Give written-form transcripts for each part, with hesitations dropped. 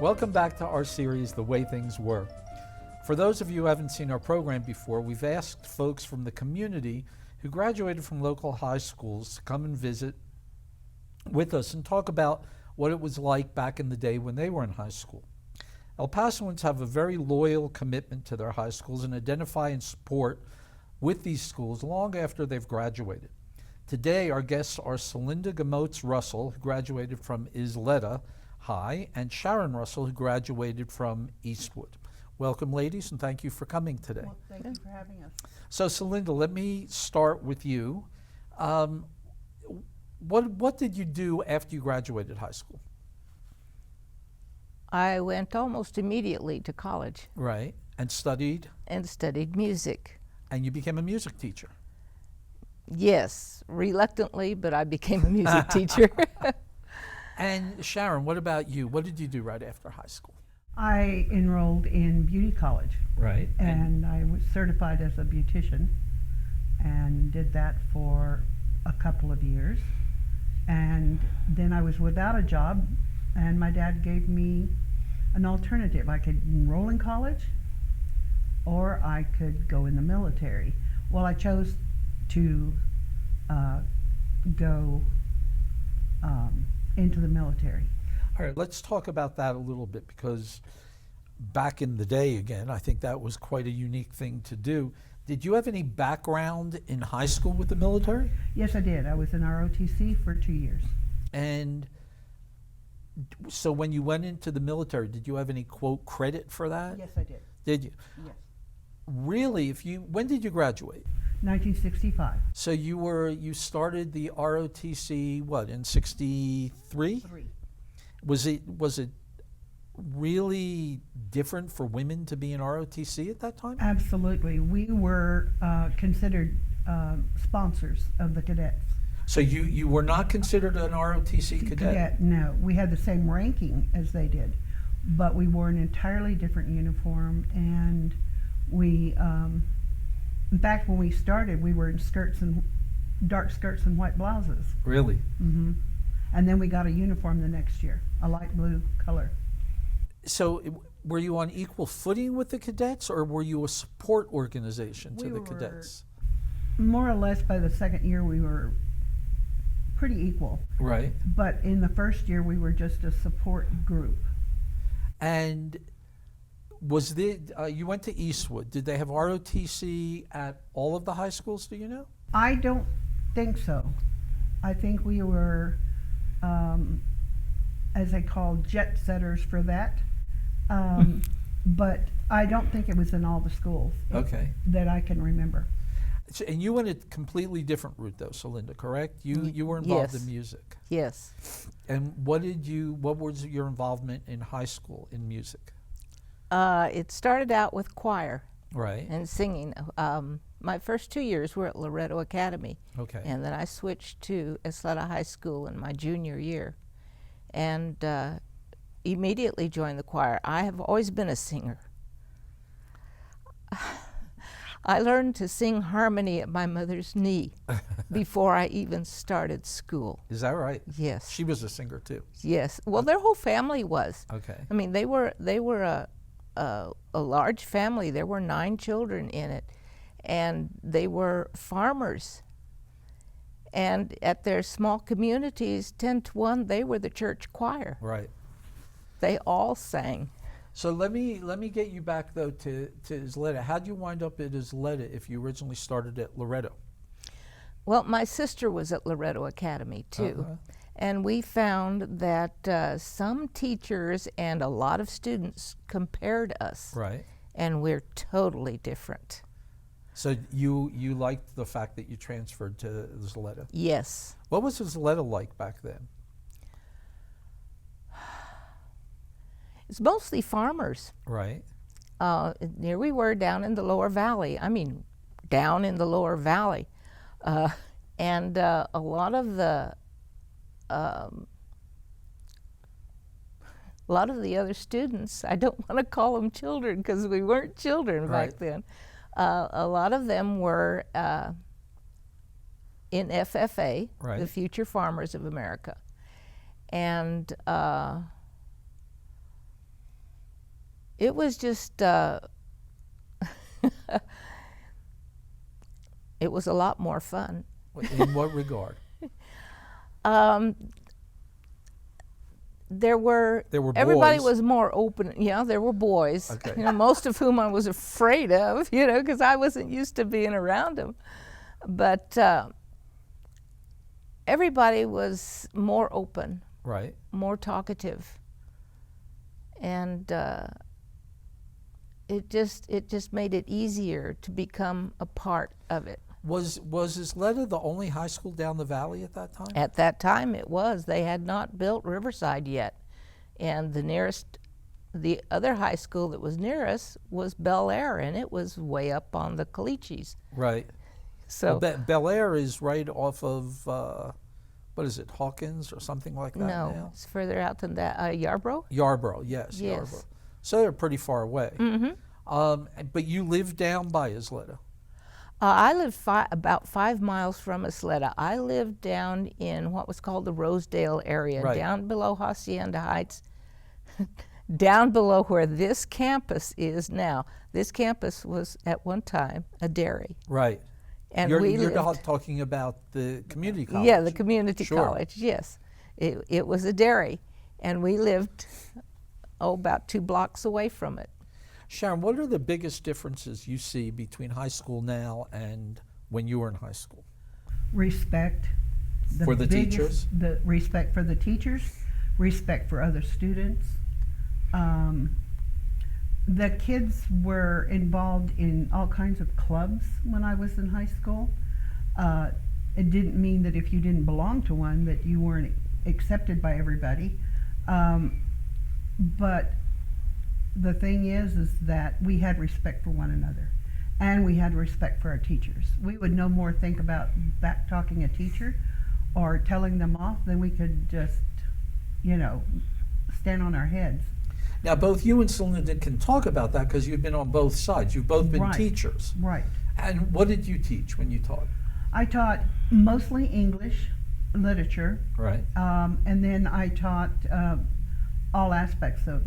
Welcome back to our series, The Way Things Were. For those of you who haven't seen our program before, we've asked folks from the community who graduated from local high schools to come and visit with us and talk about what it was like back in the day when they were in high school. El Pasoans have a very loyal commitment to their high schools and identify and support with these schools long after they've graduated. Today, our guests are Celinda Gamotes Russell, who graduated from Isleta High, and Sharon Russell, who graduated from Eastwood. Welcome, ladies, and thank you for coming today. Well, thank you for having us. So, Celinda, let me start with you. What did you do after you graduated high school? I went almost immediately to college. Right, and studied? And studied music. And you became a music teacher? Yes, reluctantly, but I became a music teacher. And Sharon, what about you? What did you do right after high school? I enrolled in beauty college. Right. And I was certified as a beautician and did that for a couple of years. And then I was without a job, and my dad gave me an alternative. I could enroll in college or I could go in the military. Well, I chose to go into the military. All right, let's talk about that a little bit, because back in the day, again, I think that was quite a unique thing to do. Did you have any background in high school with the military? Yes, I did. I was in ROTC for 2 years. And so when you went into the military, did you have any, quote, credit for that? Yes, I did. Did you? Yes. Really, when did you graduate? 1965. So you started the ROTC, what, in 63? 3. Was it really different for women to be in ROTC at that time? Absolutely. We were considered sponsors of the cadets. So you were not considered an ROTC cadet? No. We had the same ranking as they did, but we wore an entirely different uniform, and we, in fact, when we started, we were in dark skirts and white blouses. Really? Mm-hmm. And then we got a uniform the next year, a light blue color. So were you on equal footing with the cadets, or were you a support organization to We the were cadets? More or less by the second year, we were pretty equal. Right. But in the first year, we were just a support group. And you went to Eastwood. Did they have ROTC at all of the high schools, do you know? I don't think so. I think we were, as they call, jet setters for that. But I don't think it was in all the schools that I can remember. So, and you went a completely different route, though, Celinda, correct? You were involved Yes. in music. Yes. And what was your involvement in high school in music? It started out with choir Right. and singing. My first 2 years were at Loretto Academy. Okay. And then I switched to Isleta High School in my junior year, and immediately joined the choir. I have always been a singer. I learned to sing harmony at my mother's knee before I even started school. Is that right? Yes. She was a singer too. Yes. Well, their whole family was. Okay. I mean, they were a large family. There were 9 children in it, and they were farmers. And at their small communities, 10 to 1, they were the church choir. Right. They all sang. So let me get you back though to Isleta. How'd you wind up at Isleta if you originally started at Loretto? Well, my sister was at Loretto Academy too. And we found that some teachers and a lot of students compared us. Right. And we're totally different. So you liked the fact that you transferred to Isleta? Yes. What was Isleta like back then? It's mostly farmers. Right. Here we were down in the lower valley. I mean, down in the lower valley. And a lot of the other students, I don't want to call them children because we weren't children back then. A lot of them were in FFA, the Future Farmers of America. And It was just, it was a lot more fun. In what regard? Um, there were everybody boys. was more open. Yeah, there were boys. Okay. You know, most of whom I was afraid of. You know, because I wasn't used to being around them. But everybody was more open, Right. more talkative, and it just made it easier to become a part of it. Was Isleta the only high school down the valley at that time? At that time, it was. They had not built Riverside yet, and the other high school that was near us was Bel Air, and it was way up on the Caliche. Right. So Well, Bel Air is right off of what is it, Hawkins or something like that no, now? it's further out than that. Yarborough. Yarborough, yes. Yes. Yarborough. So they're pretty far away. Mm-hmm. But you lived down by Isleta. I lived about 5 miles from Isleta. I lived down in what was called the Rosedale area, Right. down below Hacienda Heights, down below where this campus is now. This campus was at one time a dairy. Right. And you're we not lived, talking about the community college. yeah, the community Sure. college, yes. It was a dairy, and we lived, about 2 blocks away from it. Sharon, what are the biggest differences you see between high school now and when you were in high school? Respect. For the biggest- teachers? The respect for the teachers, respect for other students. The kids were involved in all kinds of clubs when I was in high school. It didn't mean that if you didn't belong to one that you weren't accepted by everybody. But the thing is that we had respect for one another, and we had respect for our teachers. We would no more think about back talking a teacher or telling them off than we could just, stand on our heads. Now, both you and Celinda can talk about that because you've been on both sides. You've both been Right. teachers. Right. And what did you teach when you taught? I taught mostly English literature, Right. and then I taught all aspects of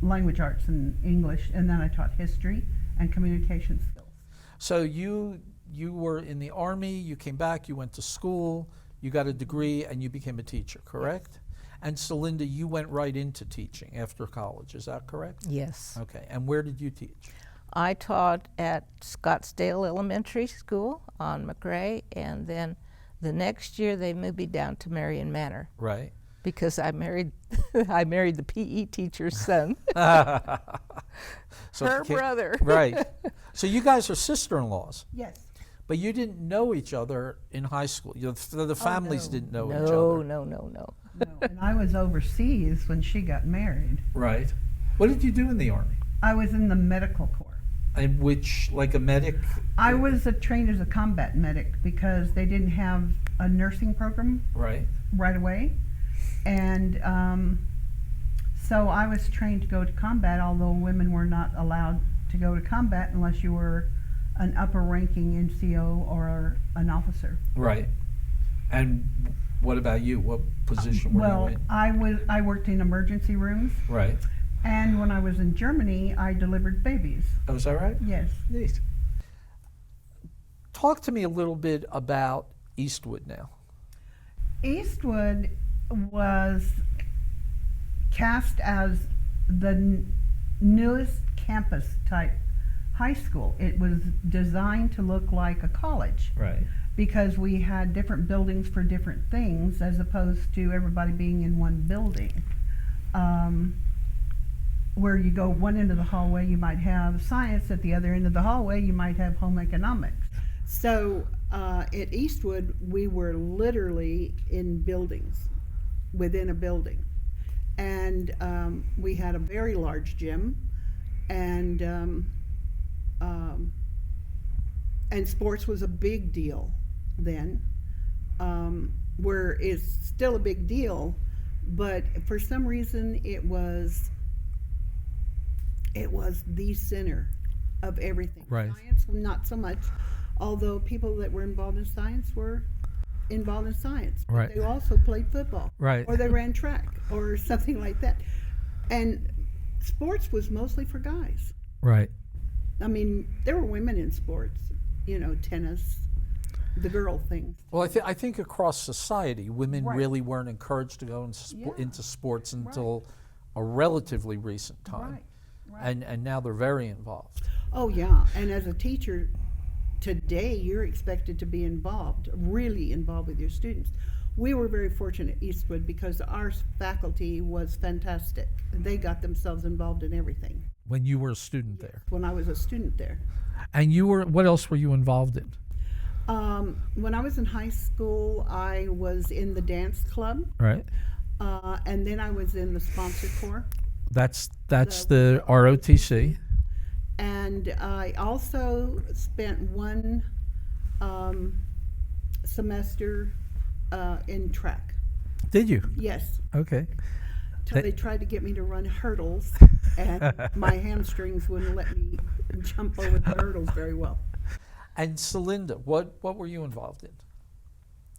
language arts and English, and then I taught history and communication skills. So you were in the Army, you came back, you went to school, you got a degree, and you became a teacher, correct? And Celinda, you went right into teaching after college, is that correct? Yes. Okay, and where did you teach? I taught at Scottsdale Elementary School on McRae, and then the next year they moved me down to Marion Manor Right. because I married the PE teacher's son, So her it became- brother. Right. So you guys are sister-in-laws, Yes. but you didn't know each other in high school. The families no. didn't know each No, other. no. No, and I was overseas when she got married. Right. What did you do in the Army? I was in the medical corps. And which, like a medic? I was trained as a combat medic because they didn't have a nursing program Right. right away. And so I was trained to go to combat, although women were not allowed to go to combat unless you were an upper ranking NCO or an officer. Right. And what about you? What position were Well, you in? I worked in emergency rooms, Right. and when I was in Germany, I delivered babies. Oh, is that right? Yes. Neat. Talk to me a little bit about Eastwood now. Eastwood was cast as the newest campus type high school. It was designed to look like a college Right. because we had different buildings for different things as opposed to everybody being in one building. Where you go one end of the hallway, you might have science. At the other end of the hallway, you might have home economics. So at Eastwood, we were literally in buildings, within a building. And we had a very large gym, and sports was a big deal then, where it's still a big deal, but for some reason it was the center of everything. Right. Science, not so much, although people that were involved in science were involved in science. But Right. they also played football. Right. Or they ran track or something like that. And sports was mostly for guys. Right. I mean, there were women in sports, tennis, the girl things. Well, I think across society, women Right. really weren't encouraged to go Yeah. into sports until a relatively recent time. Right. And now they're very involved. Oh, yeah. And as a teacher, today you're expected to be involved, really involved with your students. We were very fortunate at Eastwood because our faculty was fantastic. They got themselves involved in everything When you were a student there. when I was a student there. And what else were you involved in? When I was in high school, I was in the dance club, Right. and then I was in the sponsor corps. That's the ROTC. And I also spent one semester in track. Did you? Yes, Okay. till they tried to get me to run hurdles, and my hamstrings wouldn't let me jump over the hurdles very well. And Celinda, what were you involved in?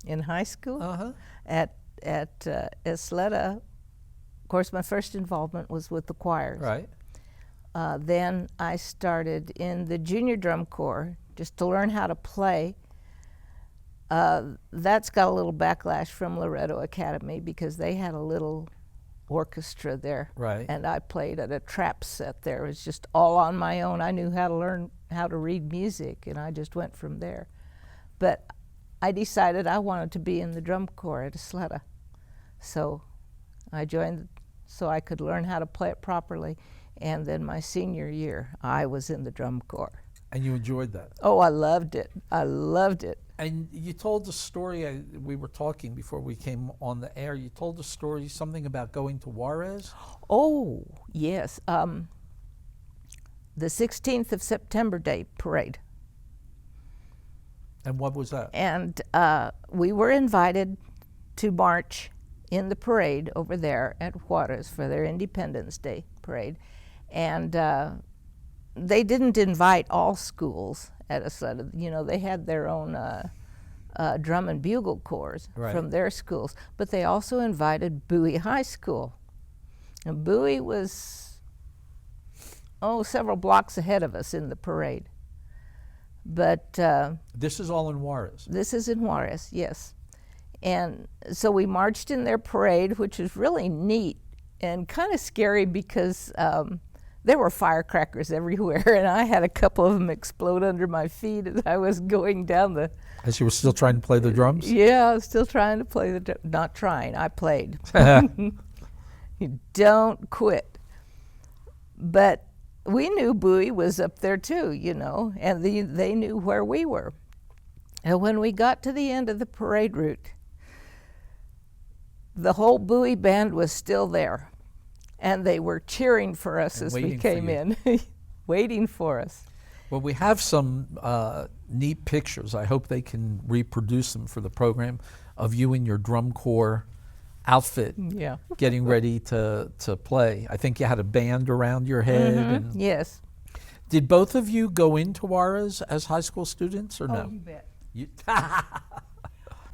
In high school, Uh-huh. at Isleta, of course, my first involvement was with the choirs. Right. Then I started in the junior drum corps just to learn how to play. That's got a little backlash from Loretto Academy because they had a little orchestra there. Right. And I played at a trap set there. It was just all on my own. I knew how to learn how to read music, and I just went from there. But I decided I wanted to be in the drum corps at Isleta. So I joined so I could learn how to play it properly. And then my senior year, I was in the drum corps. And you enjoyed that. Oh, I loved it. I loved it. And you told the story, we were talking before we came on the air, you told the story, something about going to Juarez? Oh, yes. The 16th of September Day parade. And what was that? And we were invited to march in the parade over there at Juarez for their Independence Day parade. And they didn't invite all schools at Isleta. They had their own drum and bugle corps Right. from their schools. But they also invited Bowie High School. And Bowie was, several blocks ahead of us in the parade. But This is all in Juarez. this is in Juarez, yes. And so we marched in their parade, which was really neat and kind of scary because there were firecrackers everywhere, and I had a couple of them explode under my feet as I was going down the... As you were still trying to play the drums? Yeah, I was still trying to play not trying, I played. You don't quit. But we knew Bowie was up there too, and they knew where we were. And when we got to the end of the parade route, the whole Bowie band was still there, and they were cheering for us And as we waiting for came you. in, waiting for us. Well, we have some neat pictures. I hope they can reproduce them for the program of you in your drum corps outfit Yeah. getting ready to play. I think you had a band around your head. And Yes. did both of you go into Juarez as high school students or no? Oh, you bet. You,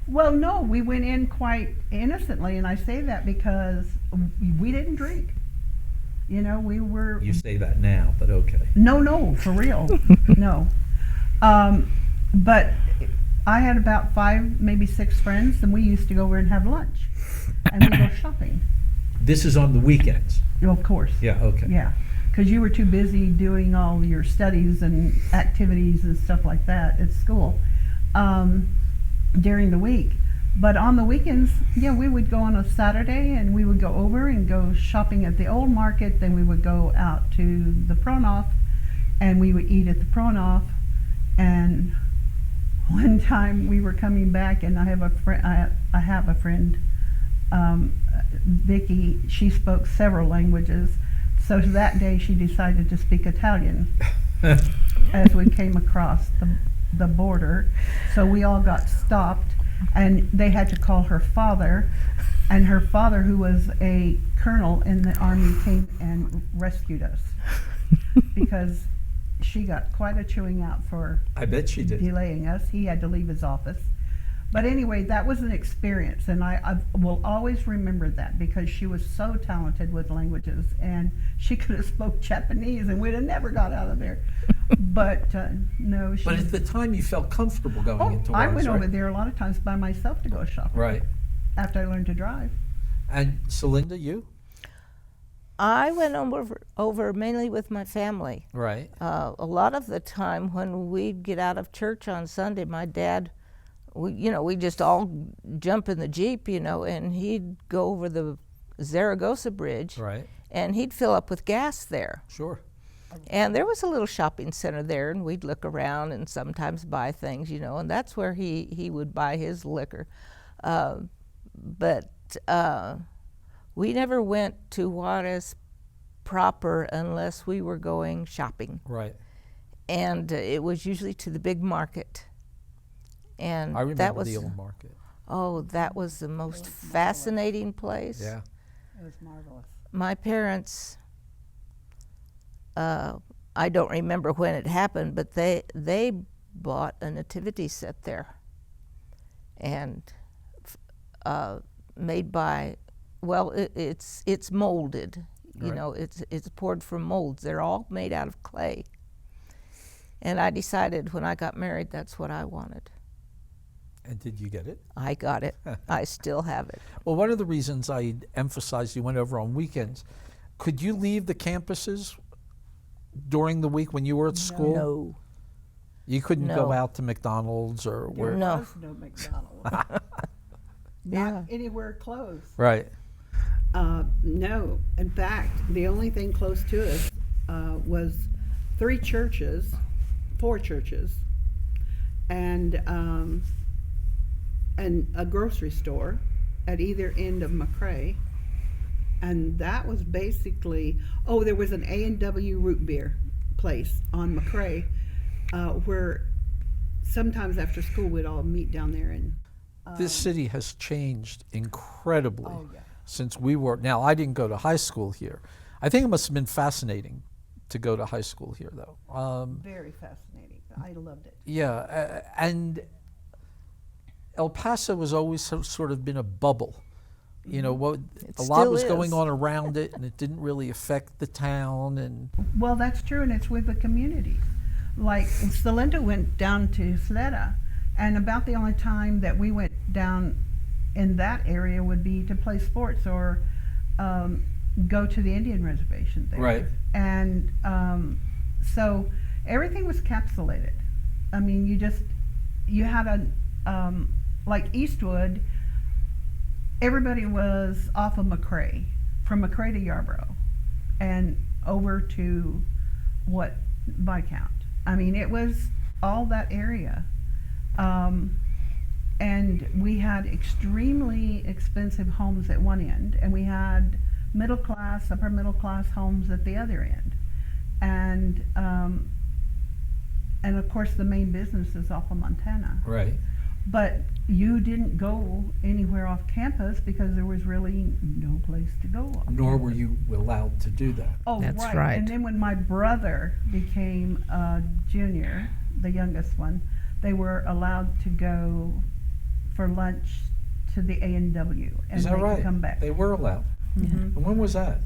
Well, no, we went in quite innocently, and I say that because we didn't drink. We were... you say that now, but okay. No, for real. No. But I had about 5, maybe 6 friends, and we used to go over and have lunch. And we go shopping. This is on the weekends. Of course. Yeah, okay. Yeah. Because you were too busy doing all your studies and activities and stuff like that at school during the week. But on the weekends, we would go on a Saturday and we would go over and go shopping at the old market. Then we would go out to the Pronoff and we would eat at the Pronoff. And one time we were coming back, and I have a friend, Vicky. She spoke several languages. So that day she decided to speak Italian as we came across the border. So we all got stopped, and they had to call her father, and her father, who was a colonel in the army, came and rescued us because she got quite a chewing out for I bet she did. delaying us. He had to leave his office. But anyway, that was an experience, and I will always remember that because she was so talented with languages, and she could have spoke Japanese, and we'd have never got out of there. But no, she. But at the time, you felt comfortable going into I Juarez, went right? over there a lot of times by myself to go shopping. Right. After I learned to drive. And Celinda, you? I went over mainly with my family. Right. A lot of the time when we'd get out of church on Sunday, my dad, we just all jump in the Jeep, and he'd go over the Zaragoza Bridge. Right. And he'd fill up with gas there. Sure. And there was a little shopping center there, and we'd look around and sometimes buy things, and that's where he would buy his liquor. But we never went to Juarez proper unless we were going shopping. Right. And it was usually to the big market. And I remember that was the old market. Oh, that was the most fascinating place. Yeah. It was marvelous. My parents, I don't remember when it happened, but they bought a nativity set there, and made by, well, it's molded, Right. it's poured from molds. They're all made out of clay. And I decided when I got married that's what I wanted. And did you get it? I got it. I still have it. Well, one of the reasons I emphasized you went over on weekends, could you leave the campuses during the week when you were at school? No. You couldn't go No. out to McDonald's or where? There No. was no McDonald's. Yeah. Not anywhere close. Right. No. In fact, the only thing close to us was 4 churches, and a grocery store at either end of McRae. And that was basically, there was an A&W root beer place on McRae where sometimes after school we'd all meet down there. And This city has changed incredibly Oh, yeah. since we were. Now, I didn't go to high school here. I think it must have been fascinating to go to high school here, though. very fascinating. I loved it. Yeah, and El Paso has always sort of been a bubble. A lot still was is. going on around it, and it didn't really affect the town. And Well, that's true, and it's with the community. Like, Celinda went down to Sleda, and about the only time that we went down in that area would be to play sports or go to the Indian reservation there. Right. And so everything was capsulated. I mean, you had like Eastwood, everybody was off of McRae, from McRae to Yarborough, and over to Viscount. I mean, it was all that area. And we had extremely expensive homes at one end, and we had middle class, upper middle class homes at the other end. And of course the main business is off of Montana. right. But you didn't go anywhere off campus because there was really no place to go off Nor campus. were you allowed to do that. Oh, That's right. right. And then when my brother became a junior, the youngest one, they were allowed to go for lunch to the A&W, and Is that they right? could come back. They were allowed. Mhm. And when was that?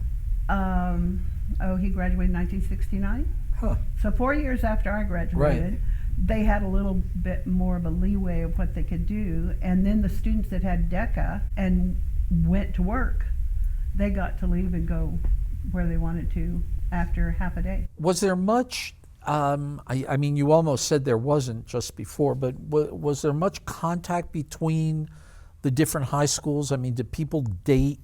He graduated in 1969. Huh. So 4 years after I graduated, they had a little bit more of a leeway of what they could do. And then the students that had DECA and went to work, they got to leave and go where they wanted to after half a day. Was there much, I mean, you almost said there wasn't just before, but was there much contact between the different high schools? I mean, did people date?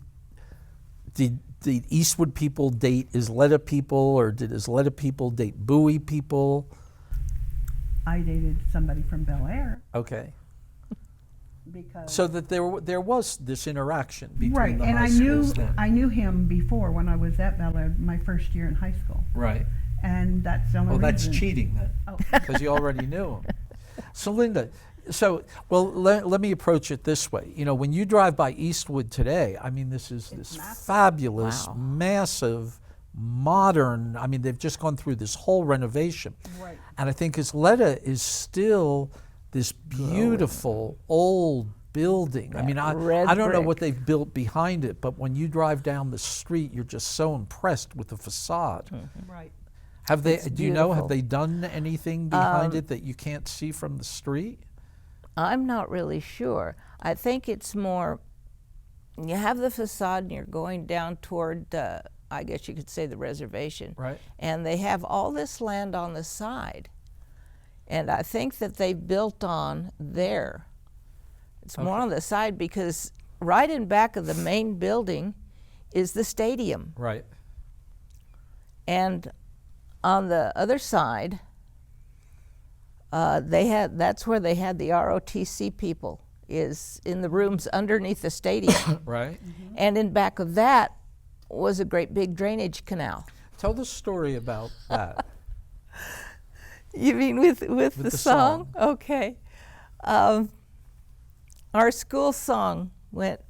Did the Eastwood people date Isleta people, or did Isleta people date Bowie people? I dated somebody from Bel Air Okay. because So that there was this interaction between right, the and high I knew schools then. I knew him before when I was at Bel Air my first year in high school, Right. and that's the only Well, that's reason. cheating then, Oh. because you already knew him. So, Linda, let me approach it this way. When you drive by Eastwood today, I mean, this is this massive. fabulous, Wow. massive, modern. I mean, they've just gone through this whole renovation, Right. and I think Isleta is still this beautiful old building. I mean, red I don't know brick. what they've built behind it, but when you drive down the street, you're just so impressed with the facade. Right. Have they? It's Do you know? Have beautiful. they done anything behind it that you can't see from the street? I'm not really sure. I think it's more, you have the facade and you're going down toward, I guess you could say, the reservation. Right. And they have all this land on the side. And I think that they built on there. It's more Okay. on the side because right in back of the main building is the stadium. Right. And on the other side, that's where they had the ROTC people, is in the rooms underneath the stadium. Right. And in back of that was a great big drainage canal. Tell the story about that. You mean with the the song? song. Okay. Our school song went,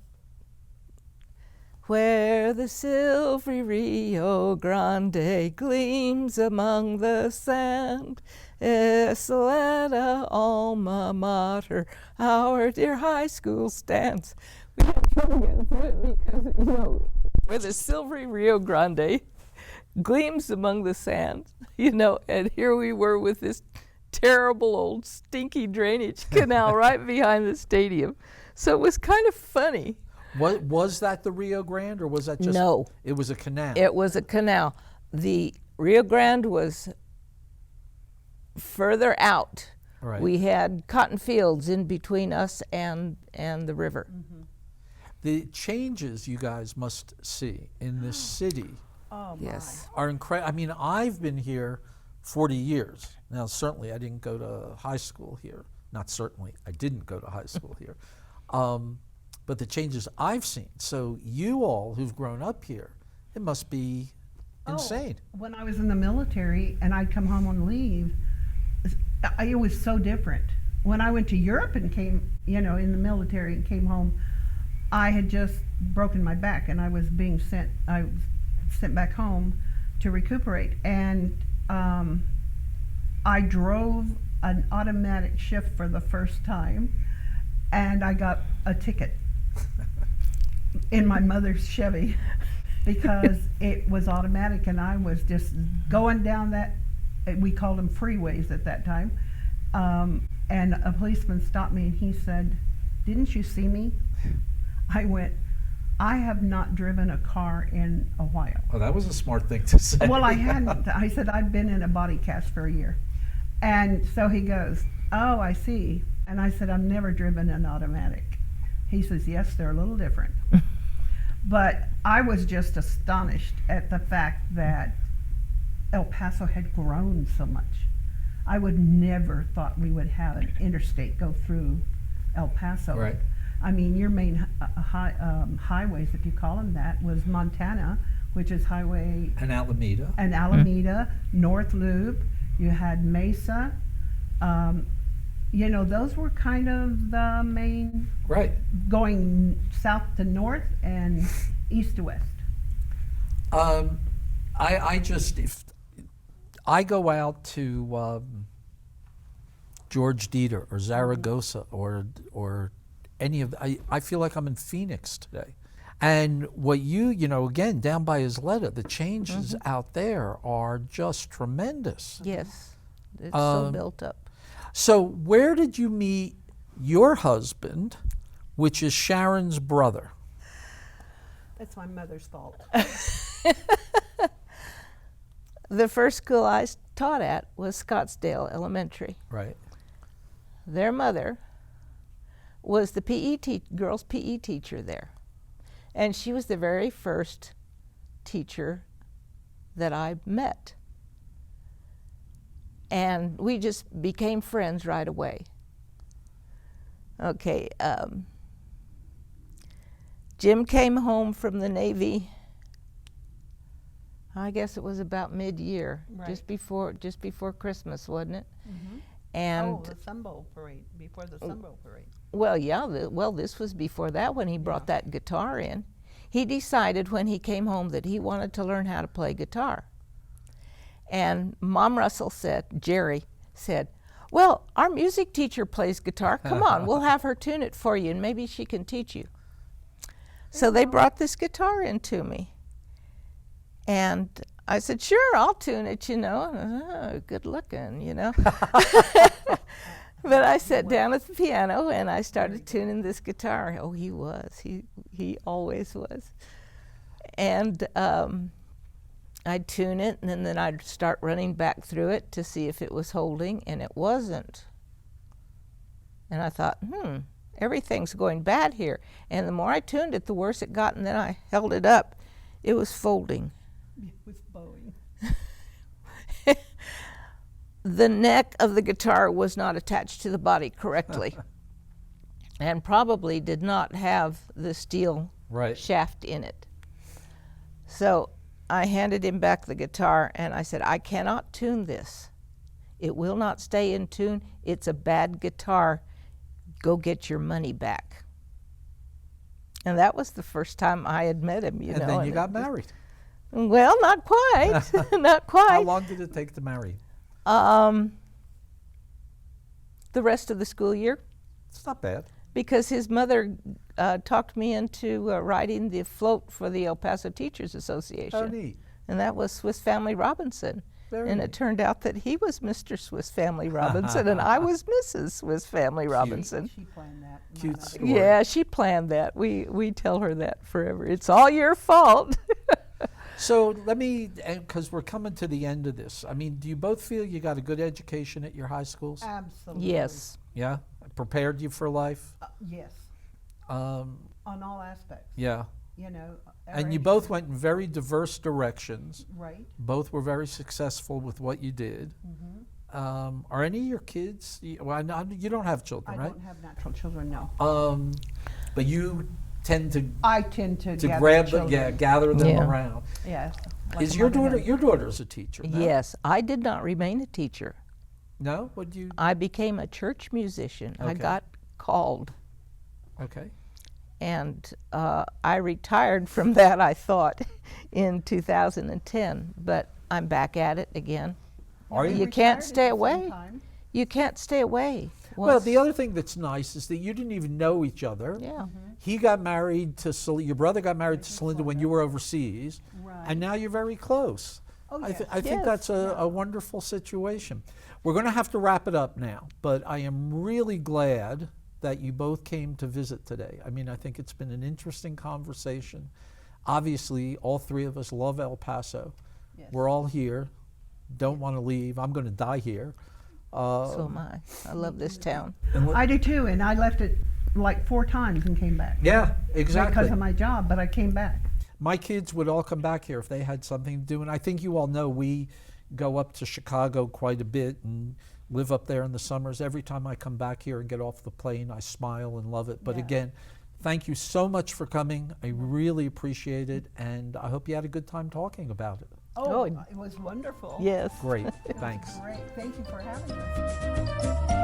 where the silvery Rio Grande gleams among the sand, Isleta alma mater, our dear high school stands. We had trouble getting through it because, you know, where the silvery Rio Grande gleams among the sand, you know, and here we were with this terrible old stinky drainage canal right behind the stadium. So it was kind of funny. What was that, the Rio Grande, or was that just? No. It was a canal. It was a canal. The Rio Grande was further out. Right. We had cotton fields in between us and the river. The changes you guys must see in this city Oh, Yes. are incredible. I mean, I've been here 40 years. Now, certainly I didn't go to high school here. Not certainly, I didn't go to high school here. But the changes I've seen. So you all who've grown up here, it must be insane. When I was in the military and I'd come home on leave, it was so different. When I went to Europe and came, you know, in the military and came home, I had just broken my back and I was sent back home to recuperate. And I drove an automatic shift for the first time and I got a ticket in my mother's Chevy because it was automatic and I was just going down that, we called them freeways at that time, and a policeman stopped me and he said, "Didn't you see me?" I went, "I have not driven a car in a while." Oh, that was a smart thing to say. Well, I hadn't. I said, "I've been in a body cast for a year." And so he goes, "Oh, I see." And I said, "I've never driven an automatic." He says, "Yes, they're a little different." But I was just astonished at the fact that El Paso had grown so much. I would never thought we would have an interstate go through El Paso. Right. I mean, your main highways, if you call them that, was Montana, which is highway And Alameda. and Alameda, North Loop. You had Mesa. You know, those were kind of the main, Right. going south to north and east to west. I just, if I go out to George Dieter or Zaragoza or any of I feel like I'm in Phoenix today. And what you know, again, down by Isleta, the changes out there are just tremendous. Yes. It's so built up. So where did you meet your husband, which is Sharon's brother? That's my mother's fault. The first school I taught at was Scottsdale Elementary. Right. Their mother was the girls' PE teacher there. And she was the very first teacher that I met. And we just became friends right away. Okay, Jim came home from the Navy, I guess it was about mid-year, Right. just before Christmas, wasn't it? And the Sun Bowl parade, before the Sun Bowl parade. well, yeah, this was before that when he brought that guitar in. He decided when he came home that he wanted to learn how to play guitar. And Mom Russell said, Jerry said, Well, our music teacher plays guitar. Come on, we'll have her tune it for you, and maybe she can teach you. So they brought this guitar in to me. And I said, sure, I'll tune it, you know. Oh, good looking, you know. But I sat down at the piano and I started tuning this guitar. Oh, he was. He always was. And I'd tune it, and then I'd start running back through it to see if it was holding, and it wasn't. And I thought, everything's going bad here. And the more I tuned it, the worse it got, and then I held it up. It was folding. It was bowing. The neck of the guitar was not attached to the body correctly and probably did not have the steel shaft in it. So I handed him back the guitar and I said, I cannot tune this. It will not stay in tune. It's a bad guitar. Go get your money back. And that was the first time I had met him, you know. And then you got married. Well, not quite. Not quite. How long did it take to marry? The rest of the school year. It's not bad. Because his mother talked me into writing the float for the El Paso Teachers Association. Oh, neat. And that was Swiss Family Robinson. Very and neat. It turned out that he was Mr. Swiss Family Robinson and I was Mrs. Swiss Family Robinson. She planned that. Cute story. Yeah, she planned that. We tell her that forever. It's all your fault. So let me, because we're coming to the end of this, I mean, do you both feel you got a good education at your high schools? Absolutely. Yes. Yeah? Prepared you for life? Yes. Um, On all aspects. Yeah. You know. And you both went in very diverse directions. Right. Both were very successful with what you did. Are any of your kids, well, you don't have children, I right? don't have natural children, no. But you tend to I tend to gather grab children. them, gather them Yeah. around. Yes. like Is a your mother daughter, hen. your daughter's a teacher? No? Yes, I did not remain a teacher. No? Would you? I became a church musician. I Okay. got called. Okay. And I retired from that, I thought, in 2010. But I'm back at it again. Are You you? can't Retired stay at the same away. time. You can't stay away. Well, Once- the other thing that's nice is that you didn't even know each other. Yeah. He got married to your brother got married to Celinda when you were overseas, Right. and now you're very close. Oh, I yes. think Yes. that's a wonderful situation. We're going to have to wrap it up now, but I am really glad that you both came to visit today. I mean, I think it's been an interesting conversation. Obviously, all three of us love El Paso. Yes. We're all here. Don't want to leave. I'm going to die here. So am I. I love this town. And I do too, and I left it like 4 times and came back. yeah, exactly. Because of my job, but I came back. My kids would all come back here if they had something to do. And I think you all know we go up to Chicago quite a bit and live up there in the summers. Every time I come back here and get off the plane, I smile and love it. But Yeah. again, thank you so much for coming. I really appreciate it. And I hope you had a good time talking about it. Oh, It was wonderful. Yes. Great. Thanks. Great. Thank you for having us.